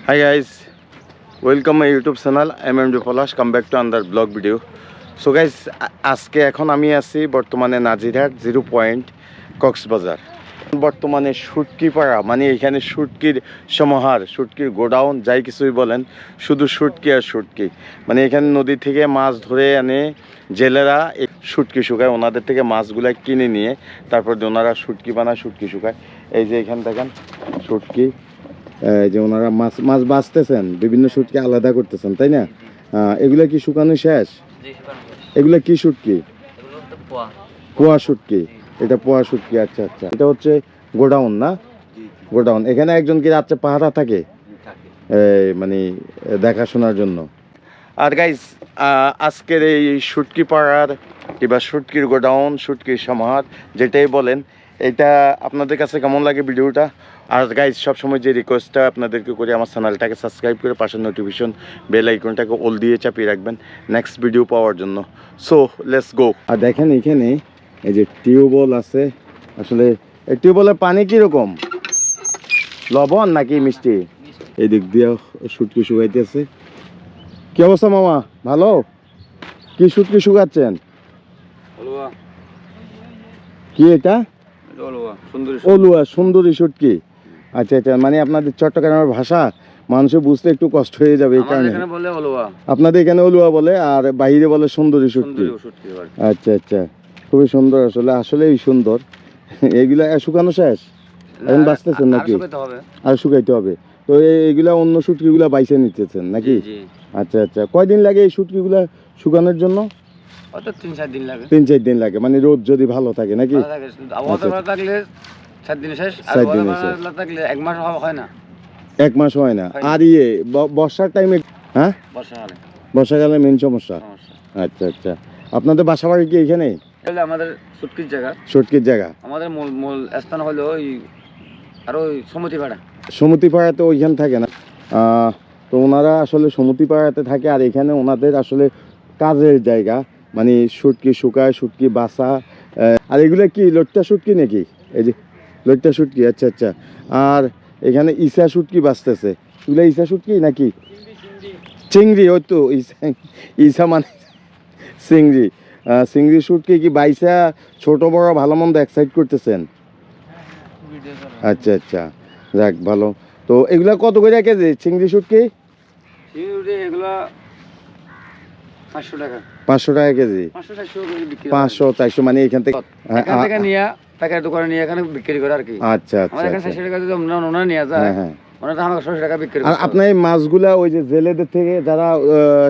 Hi guys, welcome my YouTube channel. I'm MD Polash. Come back to another vlog video. So guys, আজকে এখন আমি আছি বর্তমানে Nazirhat 0 point Cox's Bazar. বর্তমানে শুটকি পাড়া মানে এখানে শুটকির সমাহার, শুটকির গোডাউন যাই কিছুই বলেন, শুধু শুটকি আর শুটকি। মানে এখানে নদী থেকে মাছ ধরে এনে জেলেরা শুটকি শুকায়, ওনাদের থেকে মাছগুলা কিনে নিয়ে তারপর ওনারা শুটকি বানায়, শুটকি শুকায়। এই যে এখানে দেখেন শুটকি, যে ওনারা মাছ মাছ বাঁচতেছেন, বিভিন্ন শুটকি আলাদা করতেছেন, তাই না? এগুলা কি শুকানো শেষ? এগুলা কি শুটকি? পোয়া শুটকি। এটা পোয়া শুটকি। আচ্ছা আচ্ছা, এটা হচ্ছে গোডাউন না? গোডাউন। এখানে একজন কি রাত্রে পাহারা থাকে মানে দেখাশোনার জন্য? আর গাইস, আজকের এই শুটকি পাড়ার কিংবা শুটকির গোডাউন, শুটকির সমাহার যেটাই বলেন, এটা আপনাদের কাছে কেমন লাগে ভিডিওটা? আর গাইজ, সবসময় যে রিকোয়েস্টটা আপনাদেরকে করি, আমার চ্যানেলটাকে সাবস্ক্রাইব করে পাশের নোটিফিকেশন বেল আইকনটাকে অল দিয়ে চাপিয়ে রাখবেন নেক্সট ভিডিও পাওয়ার জন্য। So let's go. আর দেখেন এখানে এই যে টিউবওয়েল আছে। আসলে এই টিউবওয়েলের পানি কীরকম, লবণ নাকি মিষ্টি? এই দিক দিয়ে শুটকি শুকাইতেছে। কি অবস্থা মামা, ভালো? কি শুটকি শুকাচ্ছেন? কি এটা? অলুয়া, সুন্দরী শুটকি। আচ্ছা আচ্ছা, মানে আপনাদের চট্টগ্রামের ভাষা মানুষের বুঝতে একটু কষ্ট হয়ে যাবে এই কারণে আপনাদের এখানে অলুয়া বলে, আর বাইরে বলে সুন্দরী শুটকি। আচ্ছা আচ্ছা, খুবই সুন্দর। আসলে আসলেই সুন্দর। এগুলা শুকানো শেষ, এখন বাঁচতেছেন নাকি? আর শুকাইতে হবে। তো এইগুলা অন্য শুটকিগুলা বাইছে নিতেছেন নাকি? আচ্ছা আচ্ছা, কয়দিন লাগে এই শুটকিগুলা শুকানোর জন্য? 3-4 দিন লাগে, মানে রোদ যদি ভালো থাকে নাকি? 1 মাস হয় না। আর বর্ষার টাইমে? হ্যাঁ, বর্ষাকালে মেন সমস্যা। আচ্ছা আচ্ছা, আপনাদের বাসা বাড়ি কি এখানে? আমাদের শুটকির জায়গা। শুটকির জায়গা আমাদের মূল স্থান হলো ওই আর ওই সমুতিপাড়া। সমুতিপাড়াতে ওইখানে থাকে না? তো ওনারা আসলে সমুতিপাড়াতে থাকে, আর এখানে ওনাদের আসলে কাজের জায়গা, মানে শুটকি শুকায়, শুটকি বাসা। আর এগুলো কি লট্টা শুটকি নাকি? এই যে লট্টা শুটকি। আচ্ছা আচ্ছা, আর এখানে ইসা শুটকি বাঁচতেছে। এগুলো ইসা শুটকি নাকি? চিংড়ি। ওই তো ইসা মানে চিংড়ি। চিংড়ি শুটকি কি বাইসা ছোট বড় ভালো মন্দ এক সাইড করতেছেন? আচ্ছা আচ্ছা, যাক ভালো। তো এগুলা কত করে কেজি চিংড়ি শুটকি? এগুলা 500 টাকা। 500 টাকা কেজি? 500-400, মানে এখান থেকে নিয়ে প্যাকেট দোকানে নিয়ে এখানে বিক্রি করে আর কি। আচ্ছা আচ্ছা, 60 টাকা যদি ওনারা নিয়ে যায়, ওনারা আমাকে 60 টাকা বিক্রি করে। আর আপনি এই মাছগুলা ওই যে জেলেদের থেকে যারা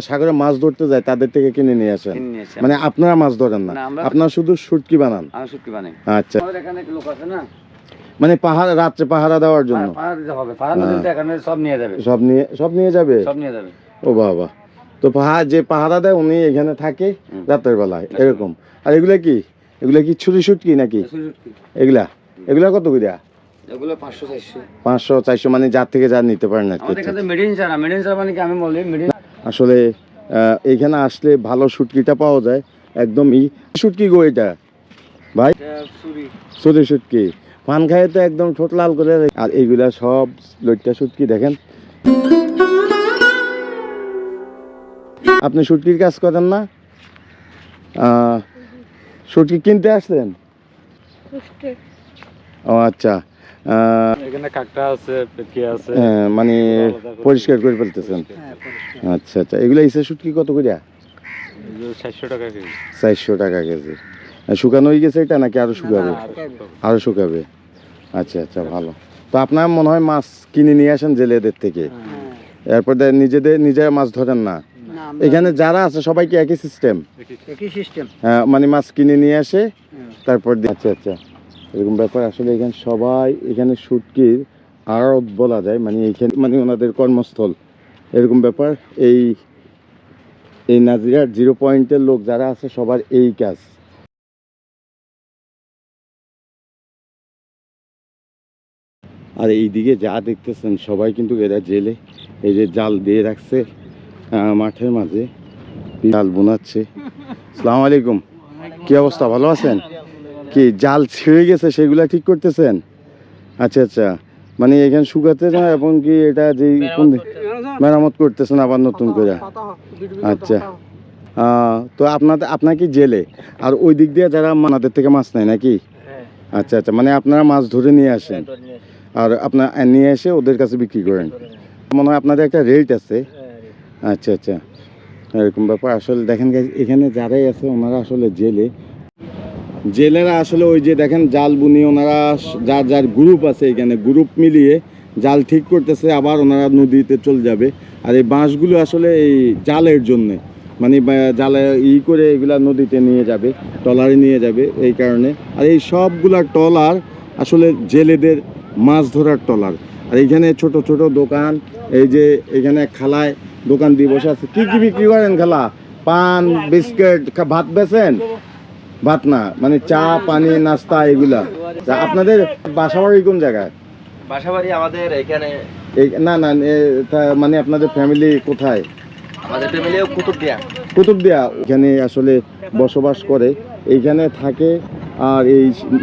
সাগরে মাছ ধরতে যায় তাদের থেকে কিনে নিয়ে আসেন? মানে আপনারা মাছ ধরেন না, আপনারা শুধু শুটকি বানান? আমি শুটকি বানাই। আচ্ছা, আমাদের এখানে লোক আছে না, মানে পাহাড় রাত্রে পাহারা দেওয়ার জন্য? পাহারা দিতে হবে, পাহারা দিতে এখানে সব নিয়ে যাবে। সব নিয়ে যাবে। ও বাবা, তো যে পাহারা দেয় উনি এখানে থাকে রাতের বেলায় এরকম। আর এগুলা কি ছুরি শুটকি নাকি? এগুলা কত করে? এগুলো 500-400। 500-400, মানে যার থেকে যা নিতে পারেন আর কি। আমাদের কাছে মেডিন ছাড়া মানে কি আমি বলি মেডিন। আসলে এখানে আসলে ভালো শুটকিটা পাওয়া যায় একদম। শুটকি গো এটা ভাই? ছুরি শুটকি। পান খায় তো একদম ঠোঁট লাল করে। আর এইগুলা সব লইট্টা শুটকি। দেখেন, আপনি শুটকির কাজ করেন না? শুটকি কিনতে আসছেন? ও আচ্ছা, এখানে কাকটা আছে, পেটকি আছে, মানে পরিষ্কার করে ফেলতেছেন। আচ্ছা আচ্ছা, এগুলা ইসা শুটকি কত করে? 400 টাকা কেজি। 400 টাকা কেজি। শুকানো হয়ে গেছে এটা নাকি আরো শুকাবে? আরো শুকাবে। আচ্ছা আচ্ছা, ভালো। তো আপনার মনে হয় মাছ কিনে নিয়ে আসেন জেলেদের থেকে, এরপর নিজেরা মাছ ধরেন না? এখানে যারা আছে সবাই কি একই সিস্টেম? মানে মাছ কিনে নিয়ে আসে তারপর। আচ্ছা আচ্ছা, এরকম ব্যাপার। আসলে এখানে সবাই এখানে শুটকির আড়ত বলা যায়, মানে এইখানে মানে ওনাদের কর্মস্থল এরকম ব্যাপার। এই নাজিরহাট 0 পয়েন্টের লোক যারা আছে সবার এই কাজ। আর এইদিকে যা দেখতেছেন সবাই কিন্তু এরা জেলে, এই যে জাল দিয়ে রাখছে মাঠের মাঝে, জাল বোনাচ্ছে। আসসালামু আলাইকুম, কি অবস্থা, ভালো আছেন? কি জাল ছিঁড়ে গেছে সেগুলা ঠিক করতেছেন? আচ্ছা আচ্ছা, মানে এখানে শুকাতে না এবং কি এটা যে কোন মেরামত করতেছেন আবার নতুন করে। আচ্ছা তো আপনার কি জেলে আর ওই দিক দিয়ে যারা আমাদের থেকে মাছ নেয় নাকি? আচ্ছা আচ্ছা, মানে আপনারা মাছ ধরে নিয়ে আসেন আর আপনার নিয়ে এসে ওদের কাছে বিক্রি করেন। মনে হয় আপনাদের একটা রেট আছে। আচ্ছা আচ্ছা, এরকম ব্যাপার। আসলে দেখেন guys, এখানে যারাই আছে ওনারা আসলে জেলেরা আসলে ওই যে দেখেন জাল বুনি, ওনারা যার যার গ্রুপ আছে এখানে গ্রুপ মিলিয়ে জাল ঠিক করতেছে, আবার ওনারা নদীতে চলে যাবে। আর এই বাঁশগুলো আসলে এই জালের জন্যে, মানে জালে করে এগুলা নদীতে নিয়ে যাবে, ট্রলারে নিয়ে যাবে এই কারণে। আর এই সবগুলা ট্রলার আসলে জেলেদের মাছ ধরার ট্রলার। আর এইখানে ছোট ছোট দোকান, এই যে এখানে খালায় দোকান দিয়ে বসে আছে। কি কি বিক্রি করেন খালা? পান, বিস্কিট, ভাত বেচেন? ভাত না, মানে চা পানি নাস্তা এগুলা। আপনাদের বাসাবাড়ি কোন জায়গায়? বাসাবাড়ি আমাদের এখানে। না না, মানে আপনাদের ফ্যামিলি কোথায়? আমাদের ফ্যামিলি কুতুবদিয়া। এখানে আসলে বসবাস করে, এইখানে থাকে। আর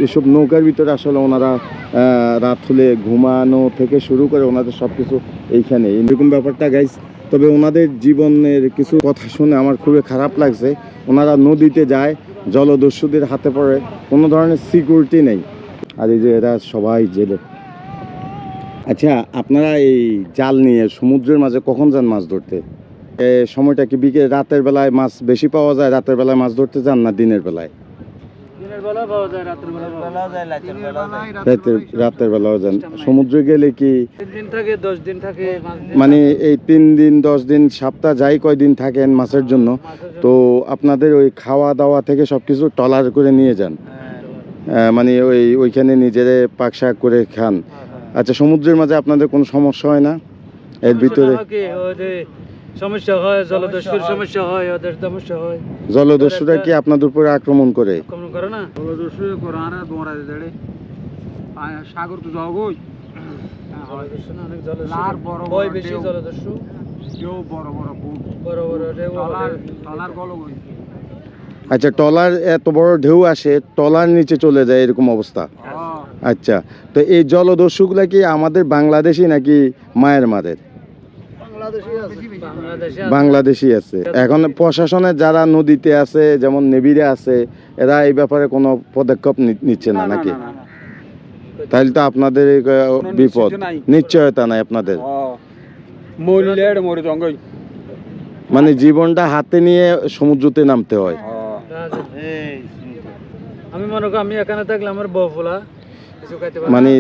এইসব নৌকার ভিতরে আসলে ওনারা রাত হলে ঘুমানো থেকে শুরু করে ওনাদের সব কিছু এইখানে, এরকম ব্যাপারটা গাইস। তবে ওনাদের জীবনের কিছু কথা শুনে আমার খুবই খারাপ লাগছে। ওনারা নদীতে যায়, জলদস্যুদের হাতে পড়ে, কোনো ধরনের সিকিউরিটি নেই। আর এই যে এরা সবাই জেলে। আচ্ছা, আপনারা এই জাল নিয়ে সমুদ্রের মাঝে কখন যান মাছ ধরতে? সময়টা কি বিকেল রাতের বেলায় মাছ বেশি পাওয়া যায়? রাতের বেলায় মাছ ধরতে যান না দিনের বেলায়? রাতের বেলাও যান। সমুদ্রে গেলে কি মানে এই 3 দিন 10 দিন সপ্তাহ যাই কয়দিন থাকেন মাছের জন্য? তো আপনাদের ওই খাওয়া দাওয়া থেকে সবকিছু ট্রলার করে নিয়ে যান, মানে ওইখানে নিজেরে পাক শাক করে খান। আচ্ছা, সমুদ্রের মাঝে আপনাদের কোনো সমস্যা হয় না? এর ভিতরে সমস্যা হয়, জলদস্যুর সমস্যা হয়, ওদের সমস্যা হয়। জলদস্যুরা কি আপনাদের উপরে আক্রমণ করে? আক্রমণ করে না, জলদস্যু করে আর দৌড়া দেড়ে সাগর তো যাও গই। জলদস্যু না, অনেক জলদস্যু আর বড় বড় বেশি জলদস্যু, কেউ বড় বড় বড় বড় টলার গলো গই। আচ্ছা, টলার এত বড় ঢেউ আসে, টলার নিচে চলে যায় এরকম অবস্থা? আচ্ছা, তো এই জলদস্যুগুলা কি আমাদের বাংলাদেশি নাকি মায়ানমারের? বাংলাদেশি আছে। এখন প্রশাসনের যারা নদীতে আছে, যেমন নেভিরে আছে, এরা এই ব্যাপারে কোনো পদক্ষেপ নিচ্ছে না নাকি? তাহলে তো আপনাদের বিপদ, নিশ্চয়তা নাই আপনাদের। মানে জীবনটা হাতে নিয়ে সমুদ্রতে নামতে হয়। আমি মনে করি আমি এখানে থাকলে আমার বউ ফোলা মানে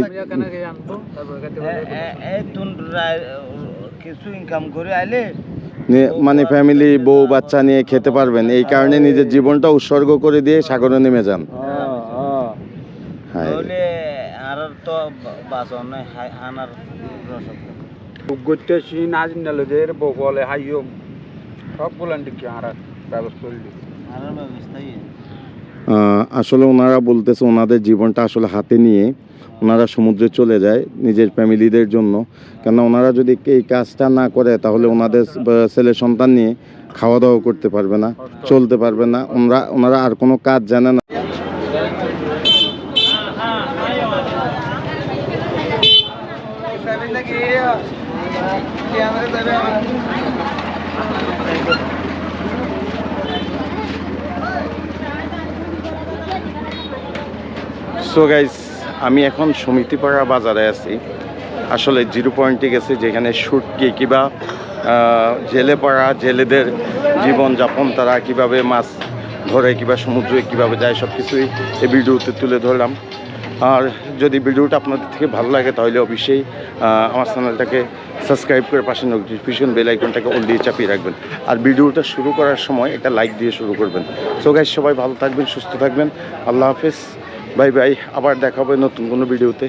কিছু ইনকাম করে আইলে মানে ফ্যামিলি বউ বাচ্চা নিয়ে খেতে পারবেন, এই কারণে নিজের জীবনটা উৎসর্গ করে দিয়ে সাগরে নেমে যান। আর তো বাসন হানার বলে হাইও সব বলেন কি আর ব্যবস্থা আসলে ওনারা বলতেছে ওনাদের জীবনটা আসলে হাতে নিয়ে ওনারা সমুদ্রে চলে যায় নিজের ফ্যামিলিদের জন্য। কেন ওনারা যদি এই কাজটা না করে তাহলে ওনাদের ছেলে সন্তান নিয়ে খাওয়া দাওয়া করতে পারবে না, চলতে পারবে না। ওনারা আর কোনো কাজ জানে না। সো গাইস, আমি এখন সমিতিপাড়া বাজারে আছি। আসলে 0 পয়েন্টে গেছি, যেখানে শুটকি কিংবা জেলেদের জীবনযাপন, তারা কিভাবে মাছ ধরে কিংবা সমুদ্রে কিভাবে যায়, সব কিছুই এই ভিডিওতে তুলে ধরলাম। আর যদি ভিডিওটা আপনাদের থেকে ভালো লাগে তাহলে অবশ্যই আমার চ্যানেলটাকে সাবস্ক্রাইব করে পাশে নোটিফিকেশন বেল আইকনটাকে অল দিয়ে চাপিয়ে রাখবেন। আর ভিডিওটা শুরু করার সময় একটা লাইক দিয়ে শুরু করবেন। সো গাইস, সবাই ভালো থাকবেন, সুস্থ থাকবেন। আল্লাহ হাফেজ, বাই বাই। আবার দেখা হবে নতুন কোনো ভিডিওতে।